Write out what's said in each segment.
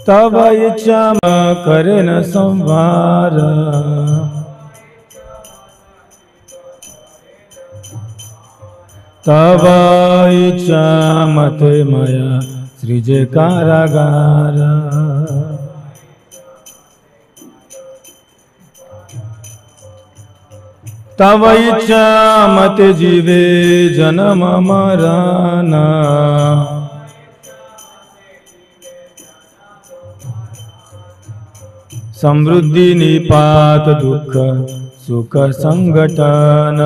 तब इच्छा करे न संवार, तब इच्छा मते माया सृजे कारागार। तब इच्छा मते जीवे जन्म मरण, समृद्धि निपात दुख सुख संगठन।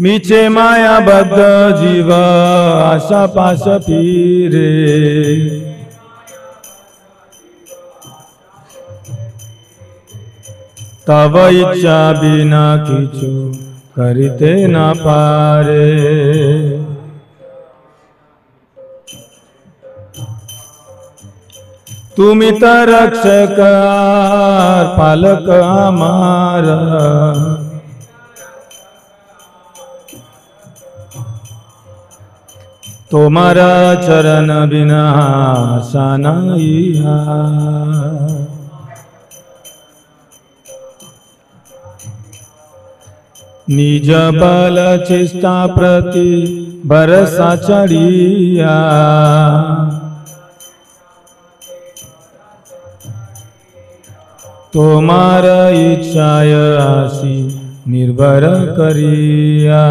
मीचे माया बद्ध जीव आशा पाश पीरे, तब इच्छा बिना किछु करते न पारे। तुमी त रक्षक पालक हमारा, तुम्हारा चरण बिना आशा नहीं है। निज बल चेष्टा प्रति भरोसा चढ़िया, तुम्हारा इच्छा आशी निर्भर करिया।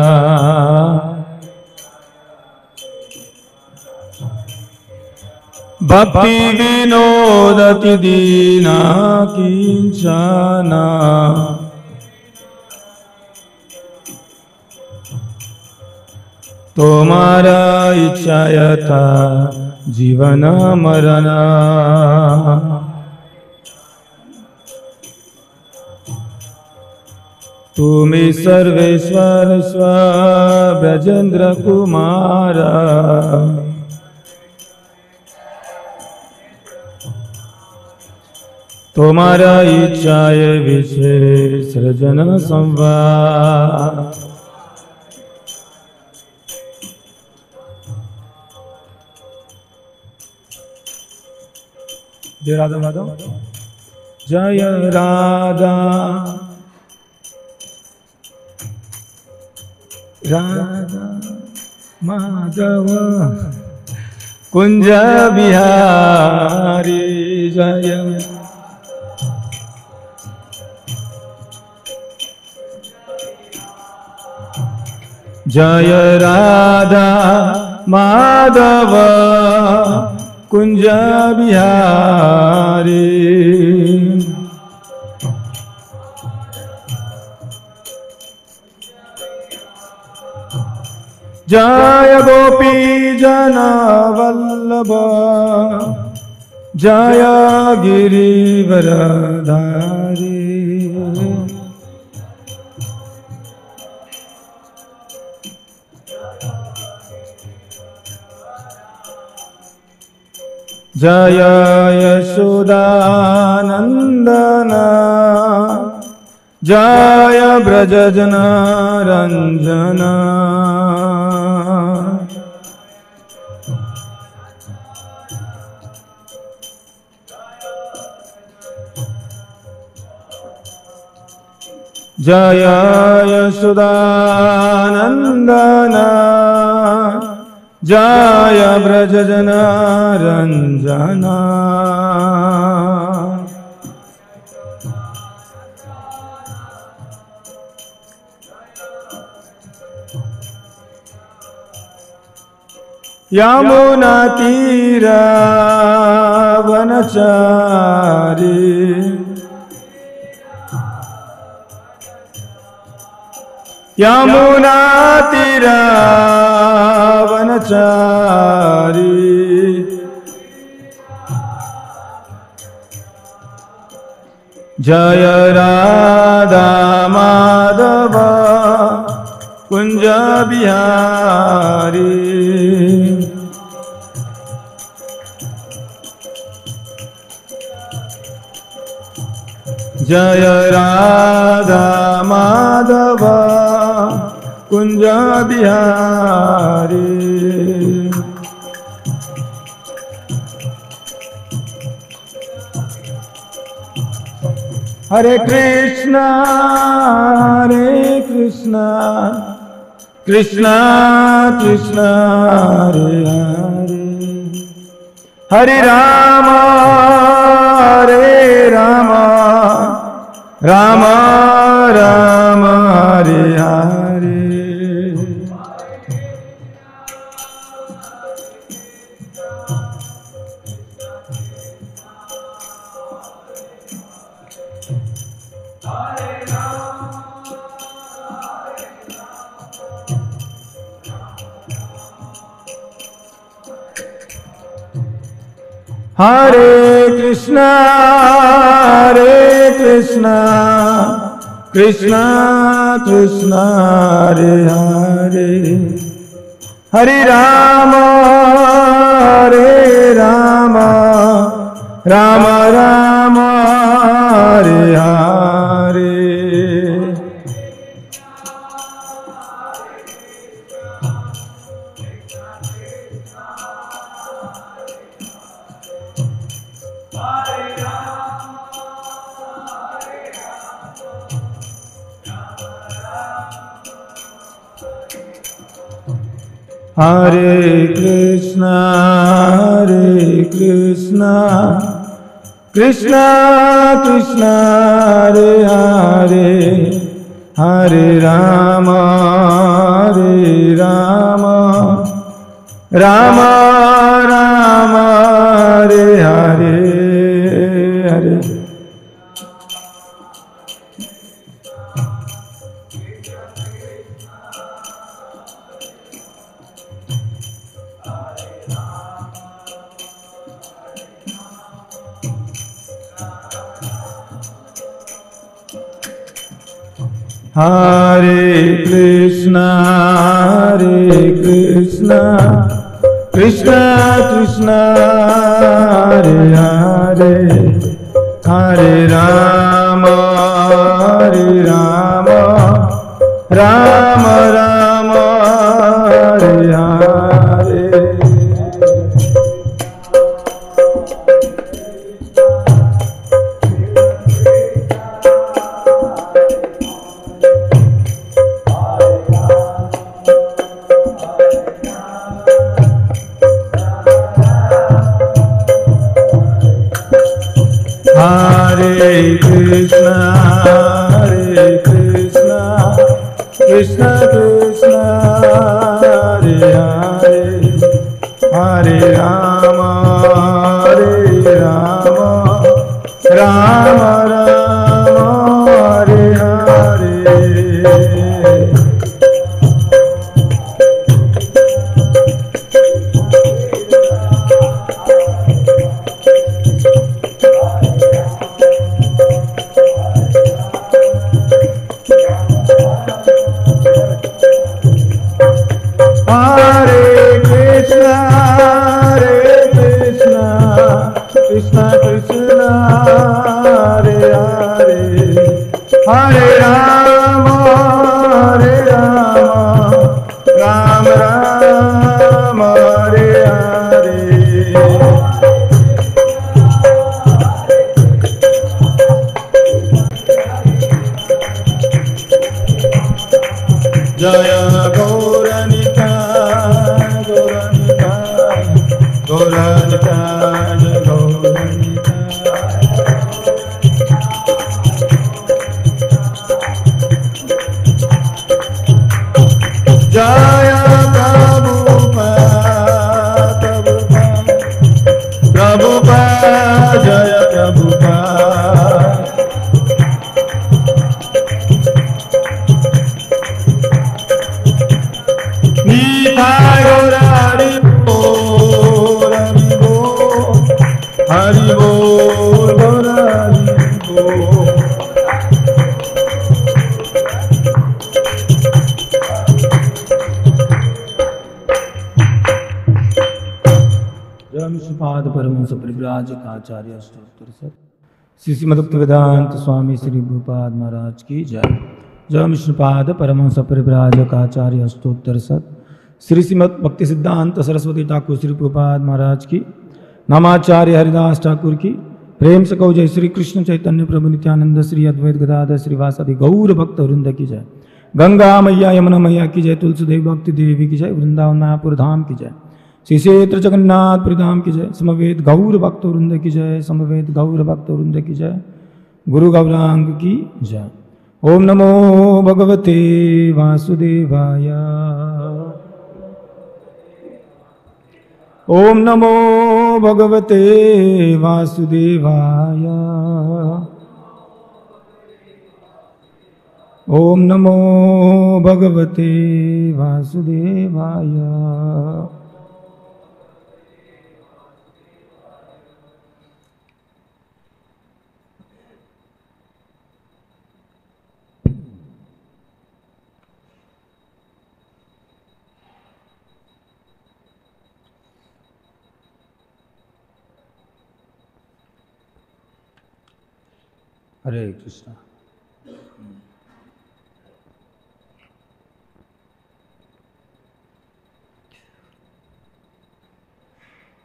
भक्ति विनोदति दीना किंचना, तुम्हारा इच्छा यथा जीवन मरण। तुमी सर्वेश्वर स्व ब्रजेंद्र कुमार, तुम्हारा इच्छा विशेष सृजन संवाद। जय राधा माधव, जय राधा राधा माधव कुंज बिहारी। जय जय राधा माधव कुंज बिहारी। जय गोपी जन वल्लभ, जय गिरिवरधारी। जय यशोदानंदन, जय ब्रजजन रंजन। जय यशोदानंदन, जय ब्रजजन रंजन। यमुना तीर वनचारी, यमुना तीर वनचारी। जय राधा माधव कुंज बिहारी। जय राधा माधव कुंजा बिहारी। हरे कृष्णा कृष्णा कृष्णा हरे हरे, हरे राम राम राम हरे हरे। हरे कृष्णा कृष्णा कृष्णा हरे हरे, हरे राम राम राम हरे हरे। हरे कृष्णा कृष्णा कृष्णा हरे हरे, हरे राम राम राम हरे हरे हरे। हरे कृष्णा कृष्णा कृष्णा हरे हरे, हरे राम राम राम हरे हरे। हरे कृष्णा कृष्णा कृष्णा हरे हरे, हरे राम राम राम हरे हरे। कृष्णा कृष्णा हरे हरे, हरे राम राम राम हरे हरे। जय गौरनिताय गौरनिताय जय प्रभुपाद जय प्रभुपाद। निताय गौर हरि बोल हरि बोल गौर हरि बोल। श्रीपाद परमहंस परिव्राजक आचार्य श्री श्रीमद् भक्तिवेदांत स्वामी श्री प्रभुपाद महाराज की जय। जय विष्णुपाद परमहंस परिव्राजकाचार्य स्तोत्र सत श्री श्रीमद् भक्ति सिद्धांत सरस्वती ठाकुर श्री प्रभुपाद महाराज की, नामाचार्य हरिदास ठाकुर की, प्रेम से कहो जय श्री कृष्ण चैतन्य प्रभु नित्यानंद श्री अद्वैत गदाधर श्रीवासादि गौर भक्त वृंद की जय। गंगा मैया यमुना मैया की जय। तुलसी देवी भक्ति देवी की जय। वृंदावन मायापुर धाम की जय। श्री क्षेत्र जगन्नाथपुरी धाम की जय। समवेत गौर भक्त वृंद की जय। समवेत गौर भक्त वृंद की जय। गुरु गौरांग की जय। ओम नमो भगवते वासुदेवाय। ओम नमो भगवते वासुदेवाय। ओम नमो भगवते वासुदेवाय। हरे कृष्णा।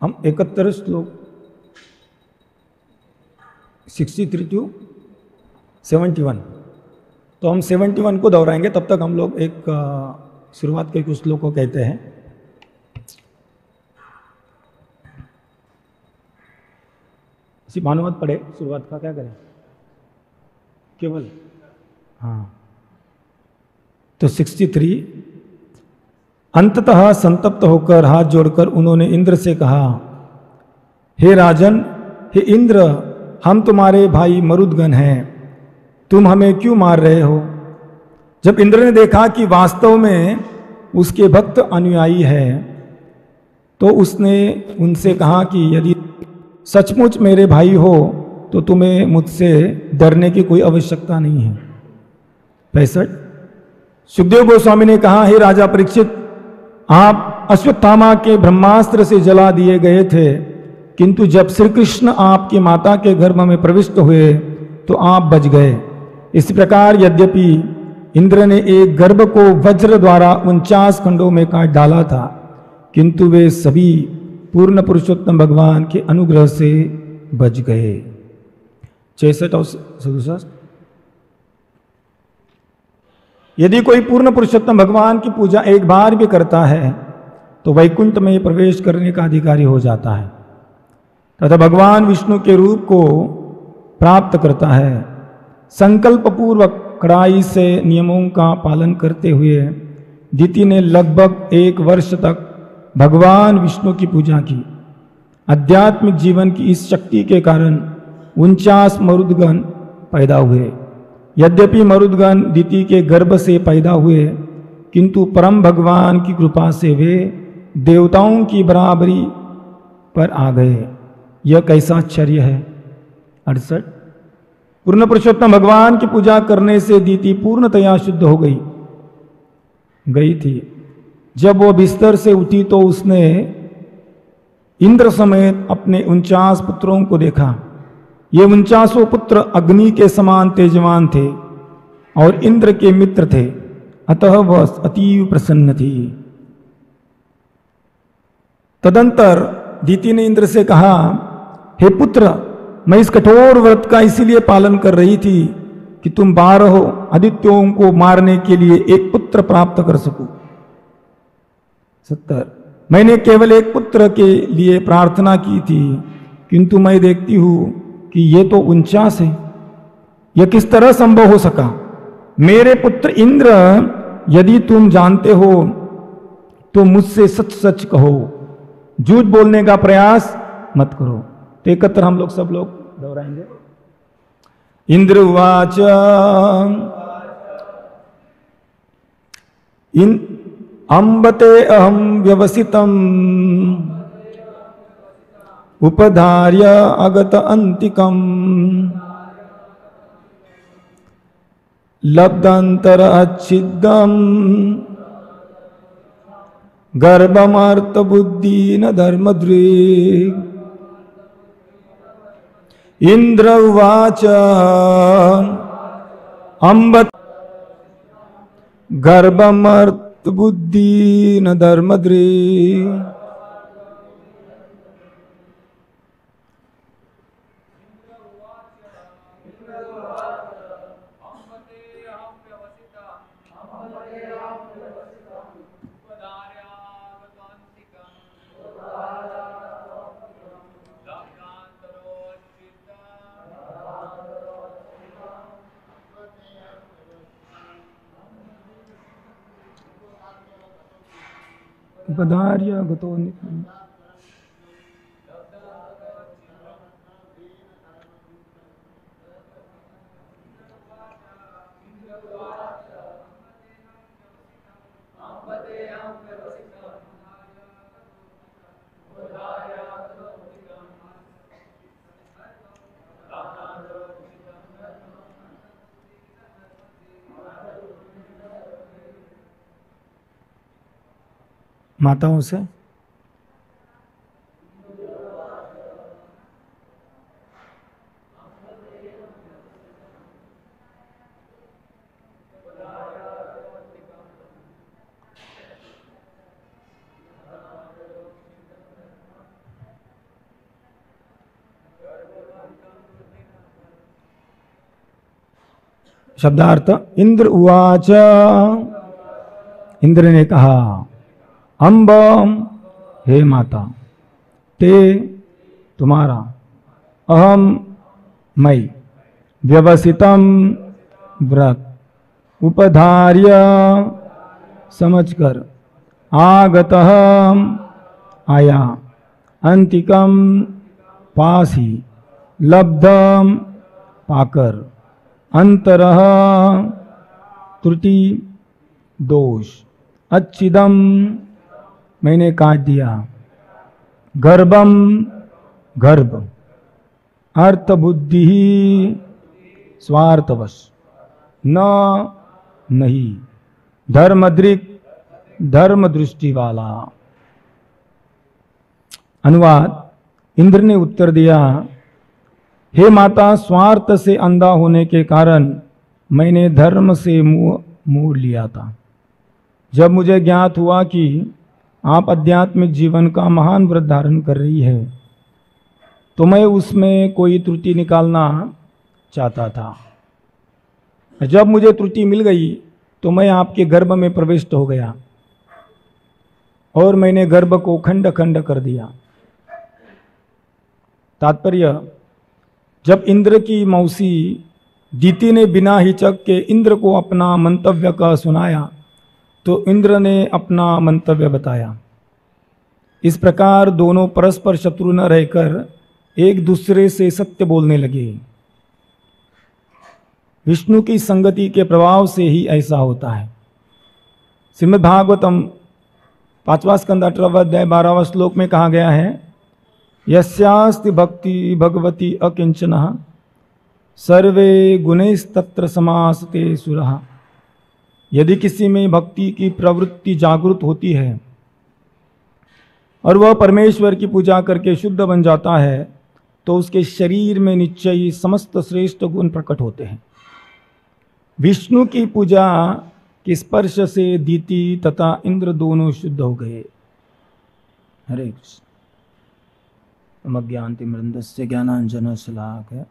हम 71 श्लोक 63 to 71, तो हम 71 को दोहराएंगे। तब तक हम लोग एक शुरुआत के कुछ श्लोक को कहते हैं। इसी भानुमत पढ़े शुरुआत का, क्या करें केवल, हाँ। तो 63, अंततः संतप्त होकर हाथ जोड़कर उन्होंने इंद्र से कहा, हे राजन, हे इंद्र, हम तुम्हारे भाई मरुदगण हैं, तुम हमें क्यों मार रहे हो? जब इंद्र ने देखा कि वास्तव में उसके भक्त अनुयायी है, तो उसने उनसे कहा कि यदि सचमुच मेरे भाई हो तो तुम्हें मुझसे डरने की कोई आवश्यकता नहीं है। 65, सुखदेव गोस्वामी ने कहा, हे राजा परीक्षित, आप अश्वत्थामा के ब्रह्मास्त्र से जला दिए गए थे, किंतु जब श्री कृष्ण आपकी माता के गर्भ में प्रविष्ट हुए तो आप बच गए। इस प्रकार यद्यपि इंद्र ने एक गर्भ को वज्र द्वारा 49 खंडों में काट डाला था, किंतु वे सभी पूर्ण पुरुषोत्तम भगवान के अनुग्रह से बच गए। 66 और 67, यदि कोई पूर्ण पुरुषोत्तम भगवान की पूजा एक बार भी करता है तो वैकुंठ में प्रवेश करने का अधिकारी हो जाता है तथा भगवान विष्णु के रूप को प्राप्त करता है। संकल्प पूर्वक कड़ाई से नियमों का पालन करते हुए दिति ने लगभग 1 वर्ष तक भगवान विष्णु की पूजा की। आध्यात्मिक जीवन की इस शक्ति के कारण 49 मरुदगण पैदा हुए। यद्यपि मरुदगण दिति के गर्भ से पैदा हुए, किंतु परम भगवान की कृपा से वे देवताओं की बराबरी पर आ गए। यह कैसा आश्चर्य है। 68, पूर्ण पुरुषोत्तम भगवान की पूजा करने से दिति पूर्णतया शुद्ध हो गई थी। जब वो बिस्तर से उठी तो उसने इंद्र समेत अपने 49 पुत्रों को देखा। ये 49 पुत्र अग्नि के समान तेजवान थे और इंद्र के मित्र थे, अतः वह अतीव प्रसन्न थी। तदंतर दिति ने इंद्र से कहा, हे पुत्र, मैं इस कठोर व्रत का इसीलिए पालन कर रही थी कि तुम 12 आदित्यों को मारने के लिए एक पुत्र प्राप्त कर सकूं। 70, मैंने केवल एक पुत्र के लिए प्रार्थना की थी, किंतु मैं देखती हूं कि ये तो 49 है। यह किस तरह संभव हो सका? मेरे पुत्र इंद्र, यदि तुम जानते हो तो मुझसे सच सच कहो, झूठ बोलने का प्रयास मत करो। तो एकत्र हम लोग सब लोग दोहराएंगे। इंद्र उवाच अंबते अहम व्यवसितम उपधार्य अगत अंतिकम लब्धांतर अच्छिदम गर्भमार्त बुद्धि न धर्मदृक्। इंद्र उवाच अम्ब गर्भमर्त बुद्धि न धर्मद्री उपधार्य गतो नित्यम्। माताओं से शब्दार्थ। इंद्र उवाच, इंद्र ने कहा, अम्ब हे माता, ते तुम्हारा, अहम मैं, व्यवसितम व्रत, उपधार्य समझकर, आगतः आया, अंतिकम पासी, लब्धम पाकर, अंतरः त्रुटि दोष, अच्छिदम मैंने काट दिया, गर्भम गर्भ, अर्थ बुद्धि स्वार्थवश, न नहीं, धर्मदृक धर्म दृष्टि वाला। अनुवाद। इंद्र ने उत्तर दिया, हे माता, स्वार्थ से अंधा होने के कारण मैंने धर्म से मुंह मोड़ लिया था। जब मुझे ज्ञात हुआ कि आप आध्यात्मिक जीवन का महान व्रत धारण कर रही है, तो मैं उसमें कोई त्रुटि निकालना चाहता था। जब मुझे त्रुटि मिल गई तो मैं आपके गर्भ में प्रविष्ट हो गया और मैंने गर्भ को खंड खंड कर दिया। तात्पर्य, जब इंद्र की मौसी दीति ने बिना हिचक के इंद्र को अपना मंतव्य का सुनाया तो इंद्र ने अपना मंतव्य बताया। इस प्रकार दोनों परस्पर शत्रु न रहकर एक दूसरे से सत्य बोलने लगे। विष्णु की संगति के प्रभाव से ही ऐसा होता है। श्रीमद् भागवतम 5वां स्कंद 18वां अध्याय 12वां श्लोक में कहा गया है, यस्यास्ति भक्ति भगवती अकिंचनः सर्वे गुणैस्तत्र समासते सुरः। यदि किसी में भक्ति की प्रवृत्ति जागृत होती है और वह परमेश्वर की पूजा करके शुद्ध बन जाता है तो उसके शरीर में निश्चय ही समस्त श्रेष्ठ गुण प्रकट होते हैं। विष्णु की पूजा के स्पर्श से दीति तथा इंद्र दोनों शुद्ध हो गए। हरे कृष्ण। ज्ञानतिमिरन्दस्य ज्ञानाञ्जनशलाकया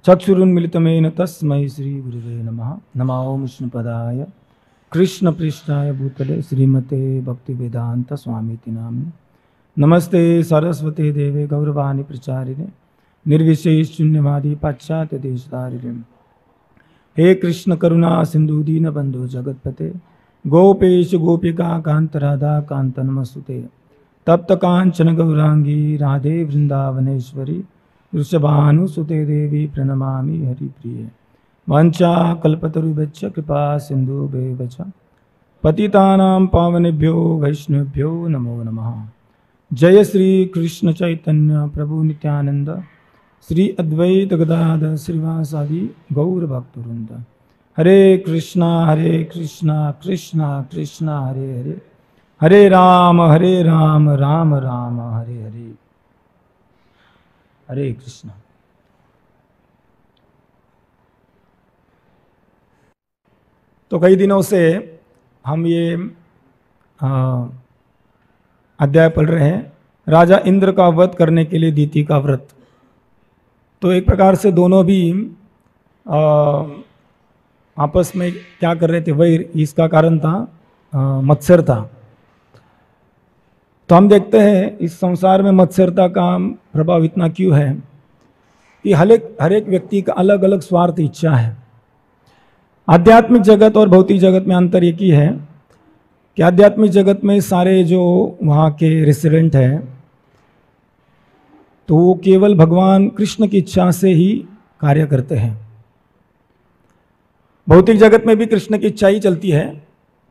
चक्षुरुन्मिलितमेन तस्मै श्रीगुरुवे नमः। नमो विष्णुपदाय कृष्णपृष्ठाय भूतले श्रीमते भक्तिवेदांत स्वामीति नाम्ने। नमस्ते सरस्वते देवे गौरवाणी प्रचारिणे निर्विशेष शून्यवादी पाश्चात्य देशधारिणे। हे कृष्ण करुणा सिंधु दीनबंधु जगतपते गोपेश गोपिका कांत राधा कांत नमस्तुते। तप्त कांचन गौरांगी राधे वृंदावनेश्वरी वृषभानुसुते देवी प्रणमामि हरिप्रिये। वाञ्छा कल्पतरुभ्यश्च कृपा सिन्धुभ्येव च पतितानां पावनेभ्यो वैष्णवेभ्यो नमो नमः। जय श्री कृष्ण चैतन्य प्रभु नित्यानंद श्री अद्वैत गदाधर श्रीवासादि गौर भक्तवृंद। हरे कृष्णा कृष्णा कृष्णा हरे हरे, हरे राम राम राम हरे हरे। हरे कृष्ण। तो कई दिनों से हम ये अध्याय पढ़ रहे हैं, राजा इंद्र का वध करने के लिए दीति का व्रत। तो एक प्रकार से दोनों भी आपस में क्या कर रहे थे, वैर, इसका कारण था मत्सरता। तो हम देखते हैं इस संसार में मत्सरता का प्रभाव इतना क्यों है कि हर एक व्यक्ति का अलग अलग स्वार्थ इच्छा है। आध्यात्मिक जगत और भौतिक जगत में अंतर एक ही है कि आध्यात्मिक जगत में सारे जो वहाँ के रेसिडेंट हैं तो वो केवल भगवान कृष्ण की इच्छा से ही कार्य करते हैं। भौतिक जगत में भी कृष्ण की इच्छा ही चलती है,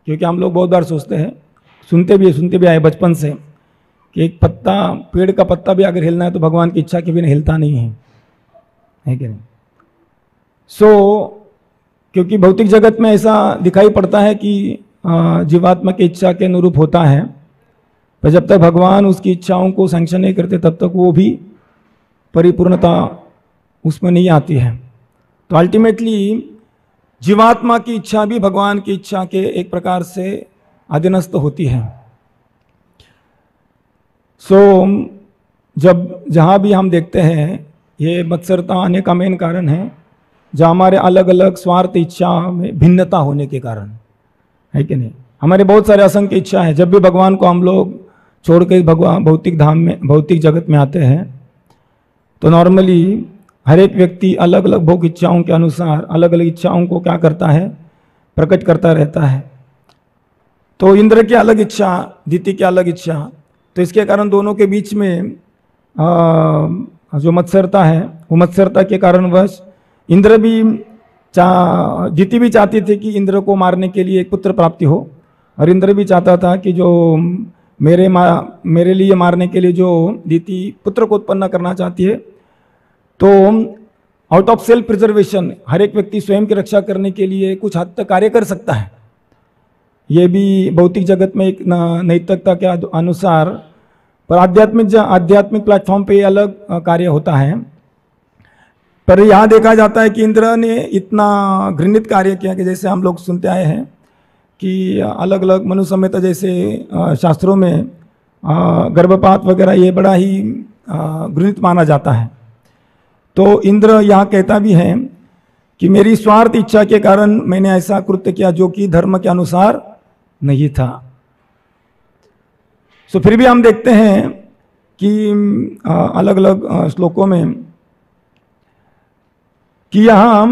क्योंकि हम लोग बहुत बार सोचते हैं, सुनते भी आए बचपन से कि एक पत्ता, पेड़ का पत्ता भी अगर हिलना है तो भगवान की इच्छा के बिना हिलता नहीं है कि नहीं। क्योंकि भौतिक जगत में ऐसा दिखाई पड़ता है कि जीवात्मा की इच्छा के अनुरूप होता है, पर जब तक भगवान उसकी इच्छाओं को सैंक्शन नहीं करते तब तक वो भी परिपूर्णता उसमें नहीं आती है। तो अल्टीमेटली जीवात्मा की इच्छा भी भगवान की इच्छा के एक प्रकार से अधीनस्थ होती है। जहाँ भी हम देखते हैं ये मत्सरता आने का मेन कारण है, जहाँ हमारे अलग अलग स्वार्थ इच्छा में भिन्नता होने के कारण, है कि नहीं। हमारे बहुत सारे असंख्य इच्छा है। जब भी भगवान को हम लोग छोड़ के भगवान भौतिक धाम में, भौतिक जगत में आते हैं तो नॉर्मली हर एक व्यक्ति अलग अलग भोग इच्छाओं के अनुसार अलग अलग इच्छाओं को क्या करता है, प्रकट करता रहता है। तो इंद्र की अलग इच्छा, दीति की अलग इच्छा, तो इसके कारण दोनों के बीच में जो मत्सरता है, वो मत्सरता के कारणवश इंद्र भी दीति भी चाहती थी कि इंद्र को मारने के लिए एक पुत्र प्राप्ति हो, और इंद्र भी चाहता था कि जो मेरे लिए मारने के लिए जो दीति पुत्र को उत्पन्न करना चाहती है, तो आउट ऑफ सेल्फ प्रिजर्वेशन हर एक व्यक्ति स्वयं की रक्षा करने के लिए कुछ हद तक कार्य कर सकता है। ये भी भौतिक जगत में एक नैतिकता के अनुसार, पर आध्यात्मिक प्लेटफॉर्म पे अलग कार्य होता है। पर यहाँ देखा जाता है कि इंद्र ने इतना घृणित कार्य किया कि जैसे हम लोग सुनते आए हैं कि अलग अलग मनु संहिता जैसे शास्त्रों में गर्भपात वगैरह ये बड़ा ही घृणित माना जाता है। तो इंद्र यहाँ कहता भी है कि मेरी स्वार्थ इच्छा के कारण मैंने ऐसा कृत्य किया जो कि धर्म के अनुसार नहीं था। सो फिर भी हम देखते हैं कि अलग अलग श्लोकों में कि यहाँ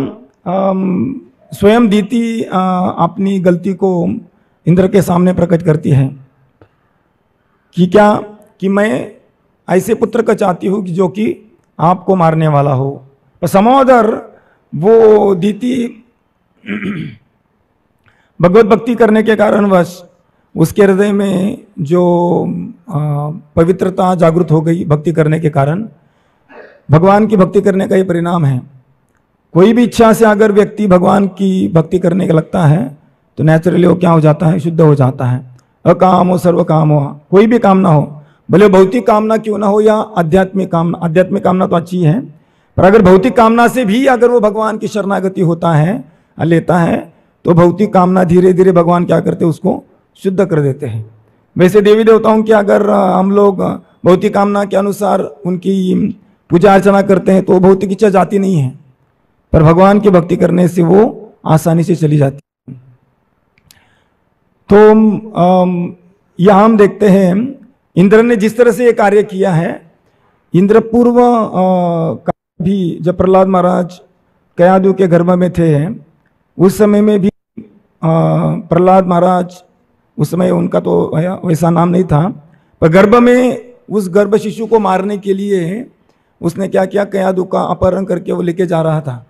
स्वयं दीति अपनी गलती को इंद्र के सामने प्रकट करती है कि क्या कि मैं ऐसे पुत्र का चाहती हूँ कि जो कि आपको मारने वाला हो। पर समोदर वो दीति भगवत भक्ति करने के कारणवश उसके हृदय में जो पवित्रता जागृत हो गई भक्ति करने के कारण, भगवान की भक्ति करने का ये परिणाम है। कोई भी इच्छा से अगर व्यक्ति भगवान की भक्ति करने का लगता है तो नेचुरली वो क्या हो जाता है, शुद्ध हो जाता है। अकाम हो सर्व काम हो, कोई भी कामना हो, भले भौतिक कामना क्यों ना हो या आध्यात्मिक कामना। आध्यात्मिक कामना तो अच्छी है, पर अगर भौतिक कामना से भी अगर वो भगवान की शरणागति होता है, लेता है, तो भौतिक कामना धीरे धीरे भगवान क्या करते हैं, उसको शुद्ध कर देते हैं। वैसे देवी देवताओं की अगर हम लोग भौतिक कामना के अनुसार उनकी पूजा अर्चना करते हैं तो भौतिक इच्छा जाती नहीं है, पर भगवान की भक्ति करने से वो आसानी से चली जाती है। तो यहाँ हम देखते हैं इंद्र ने जिस तरह से ये कार्य किया है, इंद्र पूर्व भी जब प्रहलाद महाराज कयादु के गर्भ में थे उस समय में भी प्रहलाद महाराज, उस समय उनका तो वैसा नाम नहीं था, पर गर्भ में उस गर्भ शिशु को मारने के लिए उसने क्या किया, कयादु का अपहरण करके वो लेके जा रहा था।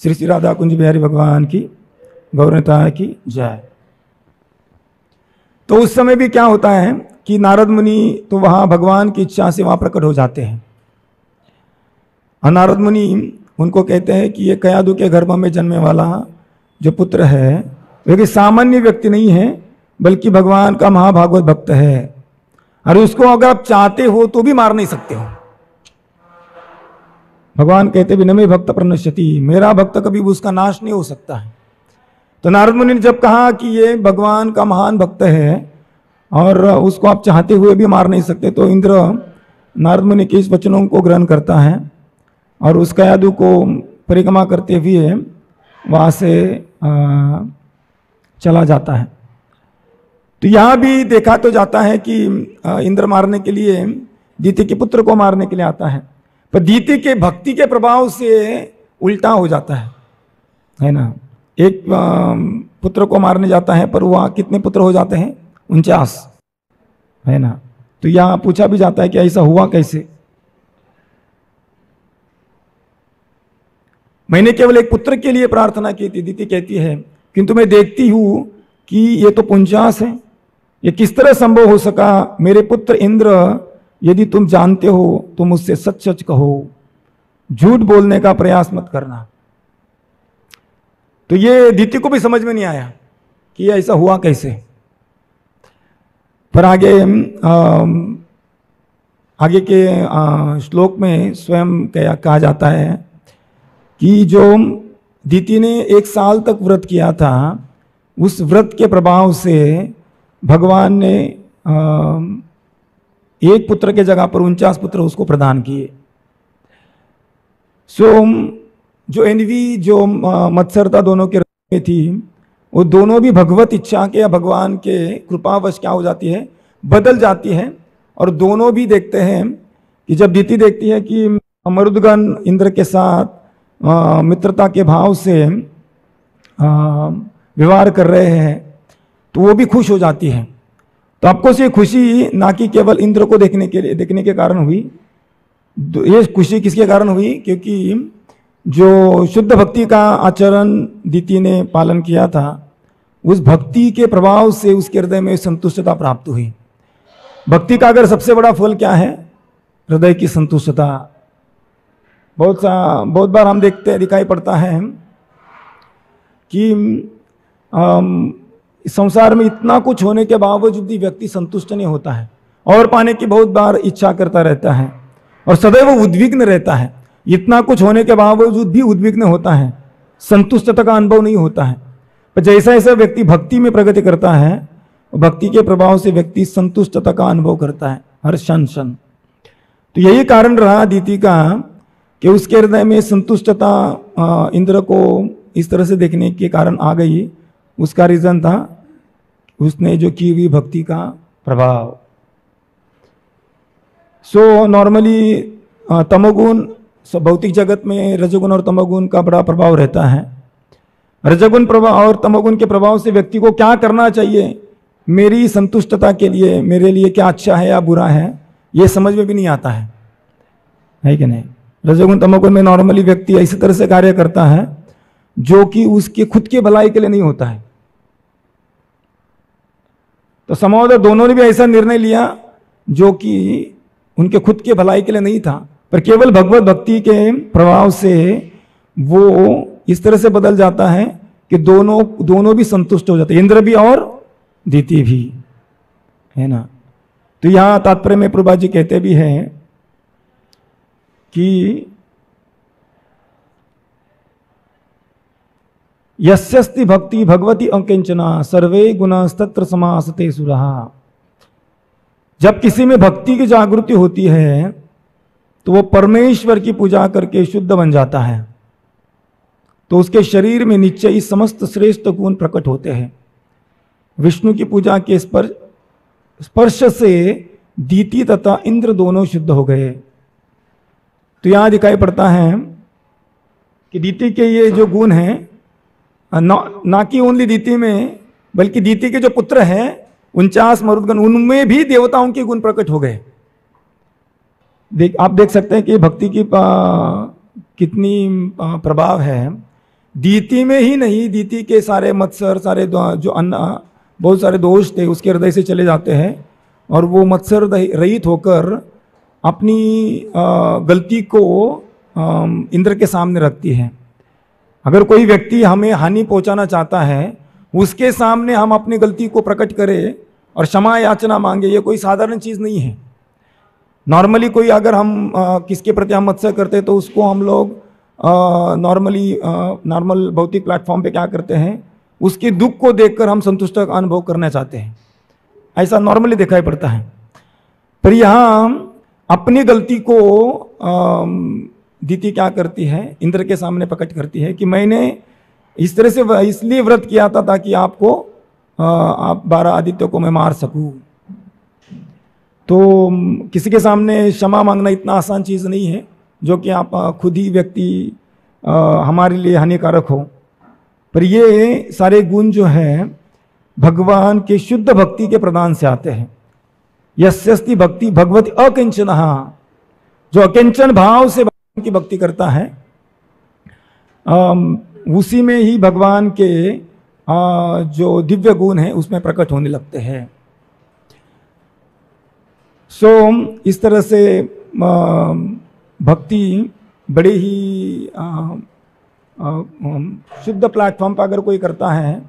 श्री श्री राधा कुंज बिहारी भगवान की गौरता की जय। तो उस समय भी क्या होता है कि नारद मुनि तो वहाँ भगवान की इच्छा से वहाँ प्रकट हो जाते हैं, और नारद मुनि उनको कहते हैं कि ये कयादु के गर्भ में जन्मे वाला जो पुत्र है वो सामान्य व्यक्ति नहीं है, बल्कि भगवान का महाभागवत भक्त है, और उसको अगर आप चाहते हो तो भी मार नहीं सकते हो। भगवान कहते भी न मे भक्त प्रणश्यति, मेरा भक्त कभी भी उसका नाश नहीं हो सकता है। तो नारद मुनि ने जब कहा कि ये भगवान का महान भक्त है और उसको आप चाहते हुए भी मार नहीं सकते, तो इंद्र नारद मुनि के इस वचनों को ग्रहण करता है और उस कयादु को परिक्रमा करते हुए वहाँ से चला जाता है। तो यहाँ भी देखा तो जाता है कि इंद्र मारने के लिए दीति के पुत्र को मारने के लिए आता है, पर दीति के भक्ति के प्रभाव से उल्टा हो जाता है ना। एक पुत्र को मारने जाता है पर वहाँ कितने पुत्र हो जाते हैं? 49, है ना। तो यहाँ पूछा भी जाता है कि ऐसा हुआ कैसे। मैंने केवल एक पुत्र के लिए प्रार्थना की थी, दीति कहती है, किंतु मैं देखती हूं कि ये तो 49 है, ये किस तरह संभव हो सका? मेरे पुत्र इंद्र, यदि तुम जानते हो तो मुझसे सच सच कहो, झूठ बोलने का प्रयास मत करना। तो ये दीति को भी समझ में नहीं आया कि ऐसा हुआ कैसे। पर आगे के श्लोक में स्वयं कहा जाता है कि जो दीति ने 1 साल तक व्रत किया था, उस व्रत के प्रभाव से भगवान ने एक पुत्र के जगह पर 49 पुत्र उसको प्रदान किए। सो जो एनवी, जो मत्सरता दोनों के हृदय में थी, वो दोनों भी भगवत इच्छा के या भगवान के कृपावश क्या हो जाती है? बदल जाती है। और दोनों भी देखते हैं कि जब दीति देखती है कि मरुदगण इंद्र के साथ मित्रता के भाव से व्यवहार कर रहे हैं, तो वो भी खुश हो जाती है। तो आपको से खुशी ना कि केवल इंद्र को देखने के कारण हुई, ये खुशी किसके कारण हुई? क्योंकि जो शुद्ध भक्ति का आचरण दीति ने पालन किया था, उस भक्ति के प्रभाव से उसके हृदय में संतुष्टता प्राप्त हुई। भक्ति का अगर सबसे बड़ा फल क्या है? हृदय की संतुष्टता। बहुत बार हम दिखाई पड़ता है कि संसार में इतना कुछ होने के बावजूद भी व्यक्ति संतुष्ट नहीं होता है, और पाने की बहुत बार इच्छा करता रहता है और सदैव उद्विग्न रहता है। इतना कुछ होने के बावजूद भी उद्विग्न होता है, संतुष्टता का अनुभव नहीं होता है। पर जैसा जैसा व्यक्ति भक्ति में प्रगति करता है, भक्ति के प्रभाव से व्यक्ति संतुष्टता का अनुभव करता है हर क्षण क्षण। तो यही कारण रहा दीति का कि उसके हृदय में संतुष्टता इंद्र को इस तरह से देखने के कारण आ गई। उसका रीजन था उसने जो की हुई भक्ति का प्रभाव। सो नॉर्मली तमोगुण, भौतिक जगत में रजोगुण और तमोगुण का बड़ा प्रभाव रहता है। रजोगुण प्रभाव और तमोगुण के प्रभाव से व्यक्ति को क्या करना चाहिए, मेरी संतुष्टता के लिए मेरे लिए क्या अच्छा है या बुरा है, ये समझ में भी नहीं आता है कि नहीं। रजोगुण तमोगुण में नॉर्मली व्यक्ति इसी तरह से कार्य करता है जो कि उसके खुद के भलाई के लिए नहीं होता है। तो संभवतः दोनों ने भी ऐसा निर्णय लिया जो कि उनके खुद के भलाई के लिए नहीं था, पर केवल भगवत भक्ति के प्रभाव से वो इस तरह से बदल जाता है कि दोनों भी संतुष्ट हो जाते हैं, इंद्र भी और दीति भी, है ना। तो यहां तात्पर्य में प्रभा जी कहते भी हैं कि यस्यस्ति भक्ति भगवती अंकिंचना सर्वे गुणस्तत्र समासते सुरहा। जब किसी में भक्ति की जागृति होती है तो वो परमेश्वर की पूजा करके शुद्ध बन जाता है, तो उसके शरीर में निश्चय समस्त श्रेष्ठ गुण प्रकट होते हैं। विष्णु की पूजा के स्पर्श से दीति तथा इंद्र दोनों शुद्ध हो गए। तो यहां दिखाई पड़ता है कि दीति के ये जो गुण हैं, ना कि ओनली दीति में, बल्कि दीति के जो पुत्र हैं 49 मरुदगण, उनमें भी देवताओं के गुण प्रकट हो गए। आप देख सकते हैं कि भक्ति की कितनी प्रभाव है। दीति में ही नहीं, दीति के सारे मत्सर, सारे जो बहुत सारे दोष थे उसके हृदय से चले जाते हैं और वो मत्सर रहित होकर अपनी गलती को इंद्र के सामने रखती है। अगर कोई व्यक्ति हमें हानि पहुंचाना चाहता है, उसके सामने हम अपनी गलती को प्रकट करें और क्षमा याचना मांगे, ये कोई साधारण चीज़ नहीं है। नॉर्मली कोई अगर हम किसके प्रति हम मत्सर करते तो उसको हम लोग नॉर्मल भौतिक प्लेटफॉर्म पे क्या करते हैं, उसके दुख को देखकर हम संतुष्ट का अनुभव करना चाहते हैं, ऐसा नॉर्मली दिखाई पड़ता है। पर यहाँ अपनी गलती को दीति क्या करती है, इंद्र के सामने प्रकट करती है कि मैंने इस तरह से इसलिए व्रत किया था ताकि आपको आप 12 आदित्यों को मैं मार सकूं। तो किसी के सामने क्षमा मांगना इतना आसान चीज़ नहीं है जो कि आप खुद ही व्यक्ति हमारे लिए हानिकारक हो। पर ये सारे गुण जो है भगवान के शुद्ध भक्ति के प्रदान से आते हैं। यस्यस्ति भक्ति भगवती अकिंचनः, जो अकिंचन भाव से भगवान की भक्ति करता है उसी में ही भगवान के जो दिव्य गुण है उसमें प्रकट होने लगते हैं। इस तरह से भक्ति बड़े ही शुद्ध प्लेटफॉर्म पर अगर कोई करता है,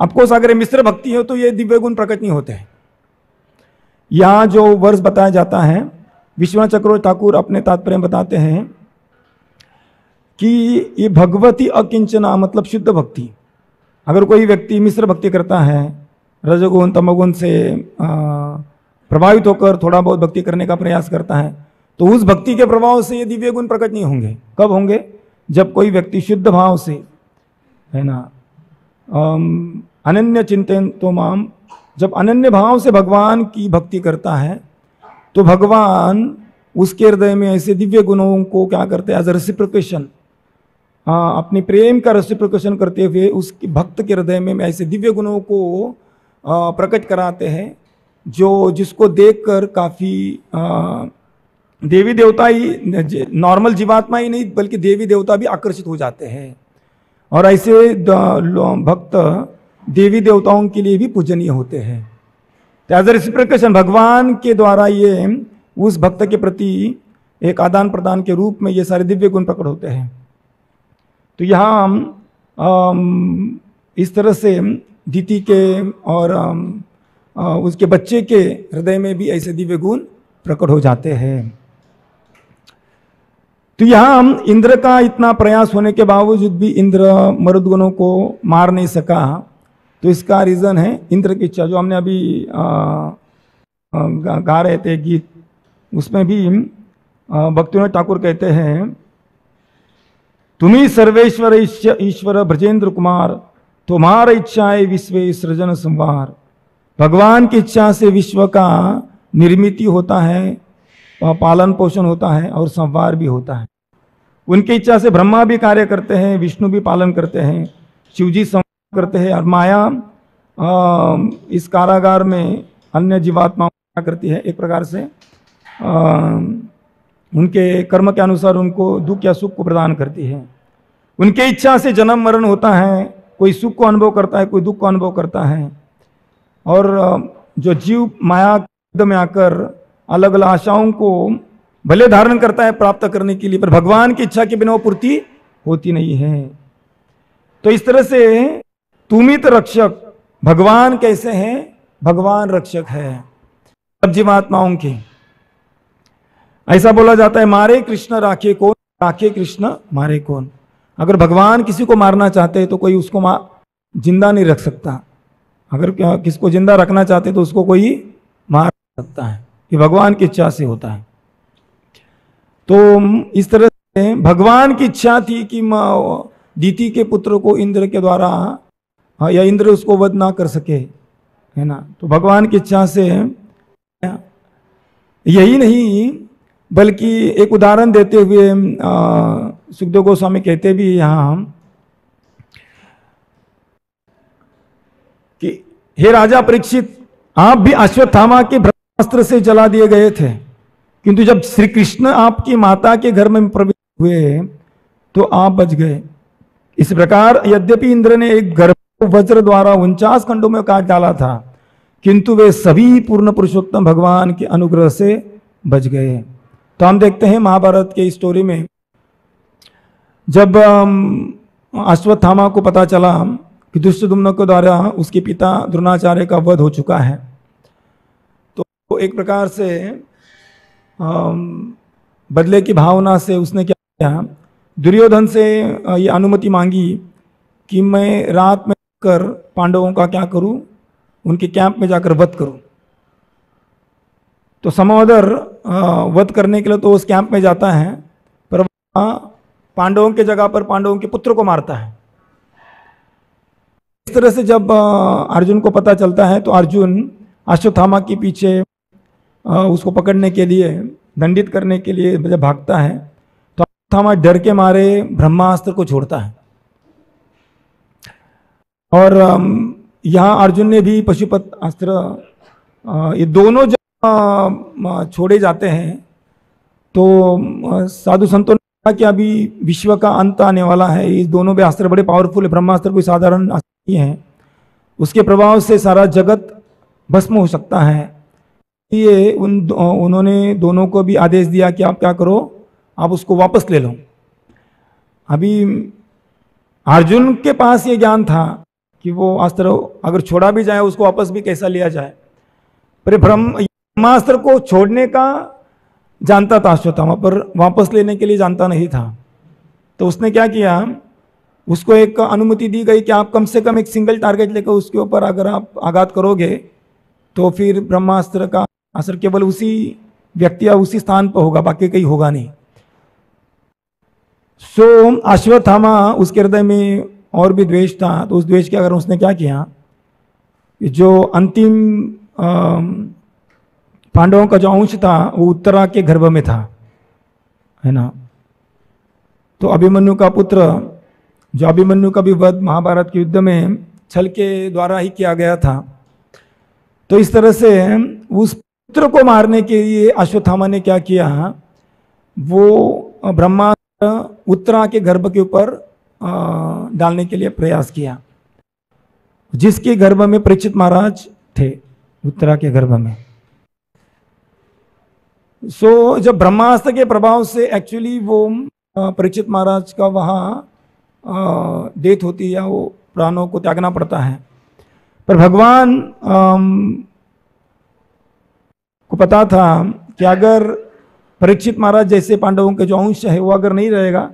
ऑफकोर्स अगर मिश्र भक्ति हो तो ये दिव्य गुण प्रकट नहीं होते हैं। यहाँ जो वर्ष बताया जाता है, विश्वनाथ चक्रवर्ती ठाकुर अपने तात्पर्य में बताते हैं कि ये भगवती अकिंचना मतलब शुद्ध भक्ति। अगर कोई व्यक्ति मिश्र भक्ति करता है, रजोगुण तमोगुण से प्रभावित होकर थोड़ा बहुत भक्ति करने का प्रयास करता है, तो उस भक्ति के प्रभाव से ये दिव्य गुण प्रकट नहीं होंगे। कब होंगे? जब कोई व्यक्ति शुद्ध भाव से, है ना, अनन्य चिंतन तो माम, जब अनन्य भाव से भगवान की भक्ति करता है तो भगवान उसके हृदय में ऐसे दिव्य गुणों को क्या करते हैं, एज रेसिप्रोकेशन, अपनी प्रेम का रेसिप्रोकेशन करते हुए उसके भक्त के हृदय में ऐसे दिव्य गुणों को प्रकट कराते हैं जो जिसको देखकर काफ़ी देवी देवता ही, नॉर्मल जीवात्मा ही नहीं बल्कि देवी देवता भी आकर्षित हो जाते हैं। और ऐसे भक्त देवी देवताओं के लिए भी पूजनीय होते हैं। एज रेसिप्रोकेशन भगवान के द्वारा ये उस भक्त के प्रति एक आदान प्रदान के रूप में ये सारे दिव्य गुण प्रकट होते हैं। तो यहाँ इस तरह से दीति के और उसके बच्चे के हृदय में भी ऐसे दिव्य गुण प्रकट हो जाते हैं। तो यहाँ इंद्र का इतना प्रयास होने के बावजूद भी इंद्र मरुदगणों को मार नहीं सका, तो इसका रीज़न है इंद्र की इच्छा। जो हमने अभी गा रहे थे गीत, उसमें भी भक्तिविनोद ठाकुर कहते हैं, तुम्ही सर्वेश्वर ईश्वर ब्रजेंद्र कुमार, तुम्हारा इच्छाएं विश्व सृजन संवार। भगवान की इच्छा से विश्व का निर्मिति होता है, पालन पोषण होता है और संवार भी होता है। उनकी इच्छा से ब्रह्मा भी कार्य करते हैं, विष्णु भी पालन करते हैं, शिवजी संवार करते हैं, और माया इस कारागार में अन्य जीवात्माओं करती है। एक प्रकार से उनके कर्म के अनुसार उनको दुख या सुख को प्रदान करती है। उनके इच्छा से जन्म मरण होता है, कोई सुख को अनुभव करता है, कोई दुख को अनुभव करता है। और जो जीव माया में आकर अलग अलग आशाओं को भले धारण करता है प्राप्त करने के लिए, पर भगवान की इच्छा के बिना वो पूर्ति होती नहीं है। तो इस तरह से तुमित रक्षक भगवान कैसे हैं? भगवान रक्षक है सब जीवात्माओं के। ऐसा बोला जाता है, मारे कृष्ण राखे कौन, राखे कृष्ण मारे कौन। अगर भगवान किसी को मारना चाहते हैं तो कोई उसको जिंदा नहीं रख सकता। अगर किसको जिंदा रखना चाहते तो उसको कोई मार सकता है। ये भगवान की इच्छा से होता है। तो इस तरह से भगवान की इच्छा थी कि दीति के पुत्र को इंद्र के द्वारा या इंद्र उसको वध ना कर सके, है ना। तो भगवान की इच्छा से यही नहीं बल्कि एक उदाहरण देते हुए सुखदेव गोस्वामी कहते भी यहाँ कि हे राजा परीक्षित, आप भी अश्वत्थामा के ब्रह्मास्त्र से जला दिए गए थे, किंतु जब श्री कृष्ण आपकी माता के घर में प्रवेश हुए तो आप बच गए। इस प्रकार यद्यपि इंद्र ने एक गर्भ को वज्र द्वारा 49 खंडों में काट डाला था, किंतु वे सभी पूर्ण पुरुषोत्तम भगवान के अनुग्रह से बच गए। तो हम देखते हैं महाभारत के स्टोरी में जब अश्वत्थामा को पता चला कि दुष्टदुम्न के द्वारा उसके पिता द्रोणाचार्य का वध हो चुका है, तो एक प्रकार से बदले की भावना से उसने क्या किया, दुर्योधन से ये अनुमति मांगी कि मैं रात में कर पांडवों का क्या करूं, उनके कैंप में जाकर वध करूं। तो समोदर वध करने के लिए तो उस कैंप में जाता है, पर वहाँ पांडवों के जगह पर पांडवों के पुत्र को मारता है। इस तरह से जब अर्जुन को पता चलता है तो अर्जुन अश्वत्थामा के पीछे उसको पकड़ने के लिए, दंडित करने के लिए जब भागता है तो अश्वत्थामा डर के मारे ब्रह्मास्त्र को छोड़ता है। और यहाँ अर्जुन ने भी पशुपत अस्त्र, ये दोनों जब छोड़े जाते हैं तो साधु संतों ने कहा कि अभी विश्व का अंत आने वाला है, ये दोनों भी अस्त्र बड़े पावरफुल है, ब्रह्मास्त्र कोई साधारण अस्त्र नहीं है, उसके प्रभाव से सारा जगत भस्म हो सकता है। ये उन्होंने दोनों को भी आदेश दिया कि आप क्या करो, आप उसको वापस ले लो। अभी अर्जुन के पास ये ज्ञान था कि वो अस्त्र अगर छोड़ा भी जाए उसको वापस भी कैसा लिया जाए, पर ब्रह्मास्त्र को छोड़ने का जानता था अश्वत्थामा, पर वापस लेने के लिए जानता नहीं था। तो उसने क्या किया, उसको एक अनुमति दी गई कि आप कम से कम एक सिंगल टारगेट लेकर उसके ऊपर अगर आप आघात करोगे तो फिर ब्रह्मास्त्र का असर केवल उसी व्यक्ति या उसी स्थान पर होगा, बाकी कहीं होगा नहीं। सो अश्वत्थामा, उसके हृदय में और भी द्वेष था, तो उस द्वेष के अगर उसने क्या किया, जो अंतिम पांडवों का जो अंश था वो उत्तरा के गर्भ में था, है ना। तो अभिमन्यु का पुत्र, जो अभिमन्यु का भी वध महाभारत के युद्ध में छल के द्वारा ही किया गया था, तो इस तरह से उस पुत्र को मारने के लिए अश्वत्थामा ने क्या किया, वो ब्रह्मास्त्र उत्तरा के गर्भ के ऊपर डालने के लिए प्रयास किया, जिसके गर्भ में परीक्षित महाराज थे, उत्तरा के गर्भ में। सो जब ब्रह्मास्त्र के प्रभाव से एक्चुअली वो परीक्षित महाराज का वहाँ डेथ होती है, या वो प्राणों को त्यागना पड़ता है, पर भगवान को पता था कि अगर परीक्षित महाराज जैसे पांडवों के जो अंश है वो अगर नहीं रहेगा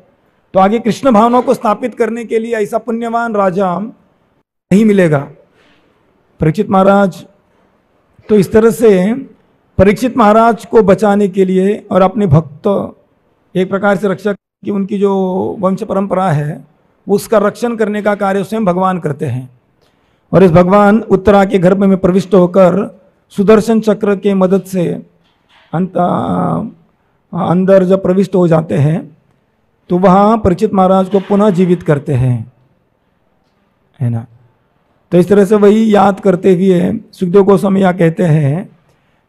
तो आगे कृष्ण भावना को स्थापित करने के लिए ऐसा पुण्यवान राजा नहीं मिलेगा। परीक्षित महाराज तो इस तरह से परीक्षित महाराज को बचाने के लिए और अपने भक्त, एक प्रकार से रक्षा की उनकी जो वंश परंपरा है उसका रक्षण करने का कार्य स्वयं भगवान करते हैं। और इस भगवान उत्तरा के गर्भ में प्रविष्ट होकर सुदर्शन चक्र के मदद से अंदर जब प्रविष्ट हो जाते हैं तो वहाँ परीक्षित महाराज को पुनः जीवित करते हैं, है ना। तो इस तरह से वही याद करते हुए सुखदेव गोस्वामी यह कहते हैं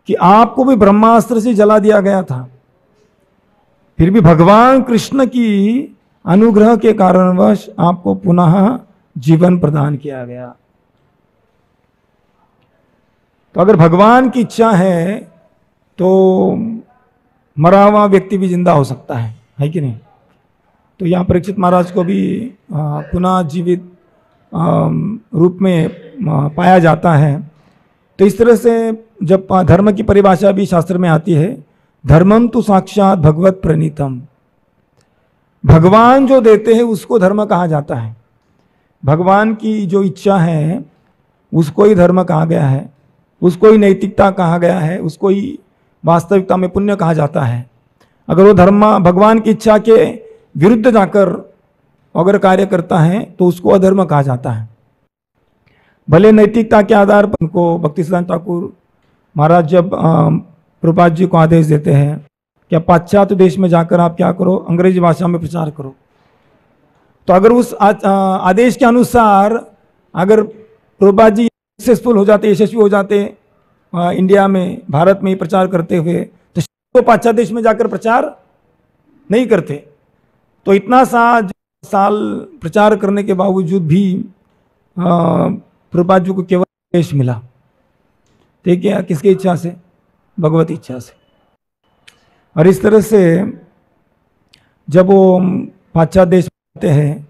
कि आपको भी ब्रह्मास्त्र से जला दिया गया था, फिर भी भगवान कृष्ण की अनुग्रह के कारणवश आपको पुनः जीवन प्रदान किया गया। तो अगर भगवान की इच्छा है तो मरा हुआ व्यक्ति भी जिंदा हो सकता है कि नहीं। तो यहाँ परीक्षित महाराज को भी पुनः जीवित रूप में पाया जाता है। तो इस तरह से जब धर्म की परिभाषा भी शास्त्र में आती है, धर्मम तो साक्षात भगवत प्रणीतम, भगवान जो देते हैं उसको धर्म कहा जाता है। भगवान की जो इच्छा है उसको ही धर्म कहा गया है, उसको ही नैतिकता कहा गया है, उसको ही वास्तविकता में पुण्य कहा जाता है। अगर वो धर्म भगवान की इच्छा के विरुद्ध जाकर अगर कार्य करता है तो उसको अधर्म कहा जाता है। भले नैतिकता के आधार पर उनको भक्ति सिद्धांत ठाकुर महाराज जब प्रभुपाद जी को आदेश देते हैं कि आप पाश्चात्य देश में जाकर आप क्या करो, अंग्रेजी भाषा में प्रचार करो, तो अगर उस आदेश के अनुसार अगर प्रभुपाद जी सक्सेसफुल हो जाते, यशस्वी हो जाते इंडिया में, भारत में प्रचार करते हुए, तो पाश्चात्य देश में जाकर प्रचार नहीं करते। तो इतना साल प्रचार करने के बावजूद भी प्रभुपाद जी को केवल देश मिला, ठीक है, किसकी इच्छा से? भगवत इच्छा से। और इस तरह से जब वो पाश्चात्य देश में आते हैं,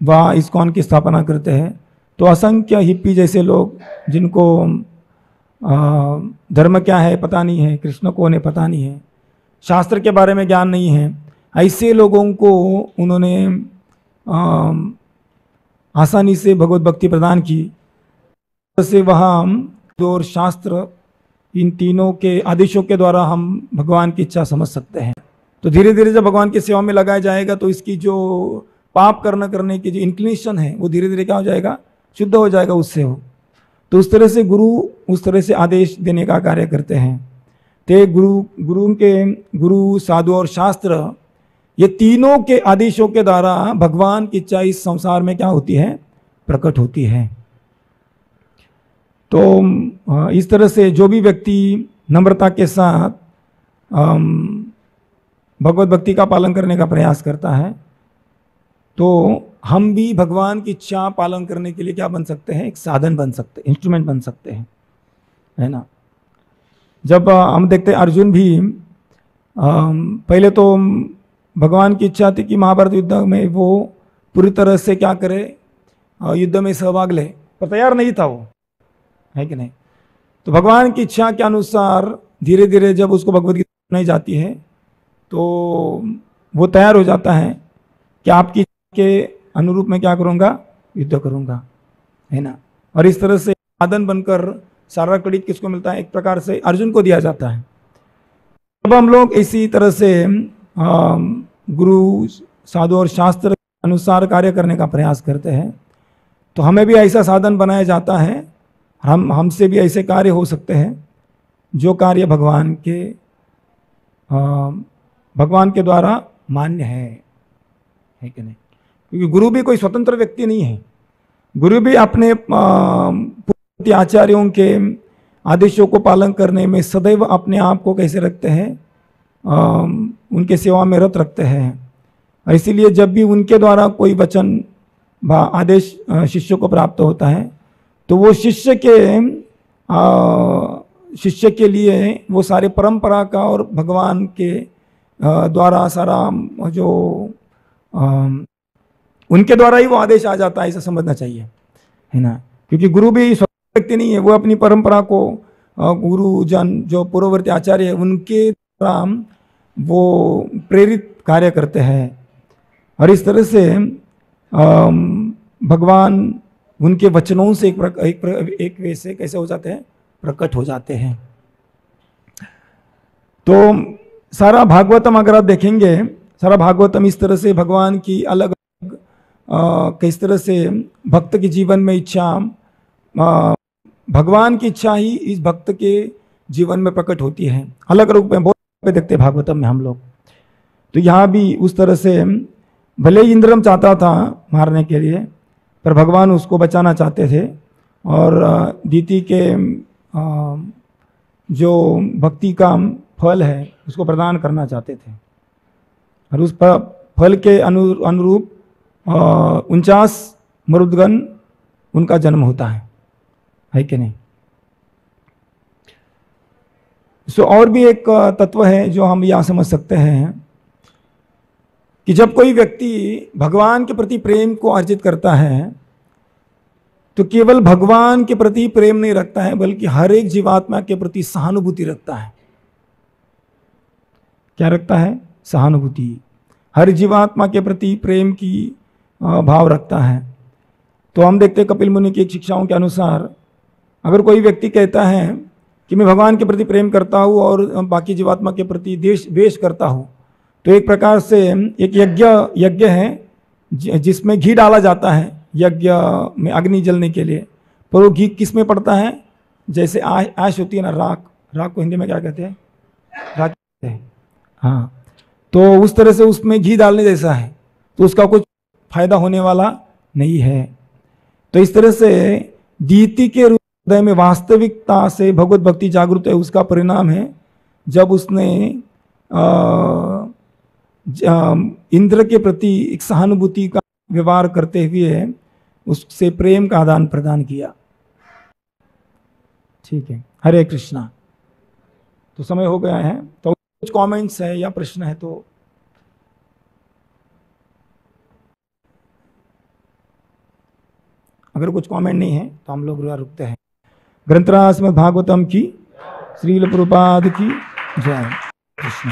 वहाँ इस्कॉन की स्थापना करते हैं, तो असंख्य हिप्पी जैसे लोग जिनको धर्म क्या है पता नहीं है, कृष्ण कौन है पता नहीं है, शास्त्र के बारे में ज्ञान नहीं है, ऐसे लोगों को उन्होंने आसानी से भगवत भक्ति प्रदान की, से वहाँ और शास्त्र इन तीनों के आदेशों के द्वारा हम भगवान की इच्छा समझ सकते हैं। तो धीरे धीरे जब भगवान की सेवा में लगाया जाएगा तो इसकी जो पाप करने की जो इंक्लिनेशन है वो धीरे धीरे क्या हो जाएगा, शुद्ध हो जाएगा उससे हो। तो उस तरह से गुरु उस तरह से आदेश देने का कार्य करते हैं। ते गुरु साधु और शास्त्र ये तीनों के आदेशों के द्वारा भगवान की इच्छा इस संसार में क्या होती है, प्रकट होती है। तो इस तरह से जो भी व्यक्ति नम्रता के साथ भगवत भक्ति का पालन करने का प्रयास करता है तो हम भी भगवान की इच्छा पालन करने के लिए क्या बन सकते हैं, एक साधन बन सकते हैं, इंस्ट्रूमेंट बन सकते हैं, है ना। जब हम देखते हैं अर्जुन भी पहले तो भगवान की इच्छा थी कि महाभारत युद्ध में वो पूरी तरह से क्या करे, युद्ध में सहभाग ले, पर तैयार नहीं था वो, है कि नहीं। तो भगवान की इच्छा के अनुसार धीरे धीरे जब उसको भगवत गीता सुनाई जाती है तो वो तैयार हो जाता है कि आपकी के अनुरूप में क्या करूँगा, युद्ध करूँगा, है ना। और इस तरह से साधन बनकर सारा क्रेडिट किसको मिलता है, एक प्रकार से अर्जुन को दिया जाता है। जब हम लोग इसी तरह से गुरु साधु और शास्त्र के अनुसार कार्य करने का प्रयास करते हैं तो हमें भी ऐसा साधन बनाया जाता है, हमसे भी ऐसे कार्य हो सकते हैं जो कार्य भगवान के द्वारा मान्य है कि नहीं। क्योंकि गुरु भी कोई स्वतंत्र व्यक्ति नहीं है, गुरु भी अपने आचार्यों के आदेशों को पालन करने में सदैव अपने आप को कैसे रखते हैं, उनके सेवा में रत रखते हैं। और इसीलिए जब भी उनके द्वारा कोई वचन आदेश शिष्य को प्राप्त होता है तो वो शिष्य के लिए वो सारे परंपरा का और भगवान के द्वारा सारा जो उनके द्वारा ही वो आदेश आ जाता है, ऐसा समझना चाहिए, है ना। क्योंकि गुरु भी स्वतंत्र व्यक्ति नहीं है, वो अपनी परंपरा को गुरु जन जो पूर्ववर्ती आचार्य है उनके द्वारा वो प्रेरित कार्य करते हैं। और इस तरह से भगवान उनके वचनों से एक वे से कैसे हो जाते हैं, प्रकट हो जाते हैं। तो सारा भागवतम अगर आप देखेंगे, सारा भागवतम इस तरह से भगवान की अलग किस तरह से भक्त के जीवन में इच्छा, भगवान की इच्छा ही इस भक्त के जीवन में प्रकट होती है अलग रूप में। बहुत पे देखते हैं भागवतम में हम लोग। तो यहाँ भी उस तरह से भले ही इंद्रम चाहता था मारने के लिए, पर भगवान उसको बचाना चाहते थे और दीति के जो भक्ति का फल है उसको प्रदान करना चाहते थे। और उस फल के अनुरूप 49 मरुदगण उनका जन्म होता है कि नहीं। सो और भी एक तत्व है जो हम यहाँ समझ सकते हैं कि जब कोई व्यक्ति भगवान के प्रति प्रेम को अर्जित करता है तो केवल भगवान के प्रति प्रेम नहीं रखता है बल्कि हर एक जीवात्मा के प्रति सहानुभूति रखता है। क्या रखता है? सहानुभूति। हर जीवात्मा के प्रति प्रेम की भाव रखता है। तो हम देखते हैं कपिल मुनि की शिक्षाओं के अनुसार अगर कोई व्यक्ति कहता है कि मैं भगवान के प्रति प्रेम करता हूँ और बाकी जीवात्मा के प्रति द्वेष करता हूँ, तो एक प्रकार से एक यज्ञ है जिसमें घी डाला जाता है यज्ञ में अग्नि जलने के लिए, पर वो घी किस में पड़ता है? जैसे आश होती है ना, राख को हिंदी में क्या कहते हैं? राख कहते हैं। हाँ, तो उस तरह से उसमें घी डालने जैसा है, तो उसका कुछ फायदा होने वाला नहीं है। तो इस तरह से दीति के हृदय में वास्तविकता से भगवत भक्ति जागृत है, उसका परिणाम है जब उसने इंद्र के प्रति एक सहानुभूति का व्यवहार करते हुए उससे प्रेम का आदान प्रदान किया। ठीक है, हरे कृष्णा। तो समय हो गया है, तो कुछ कमेंट्स है या प्रश्न है तो अगर कुछ कमेंट नहीं है तो हम लोग रुकते हैं। ग्रंथराज श्रीमद् भागवतम की, श्रील प्रभुपाद की जय। कृष्ण।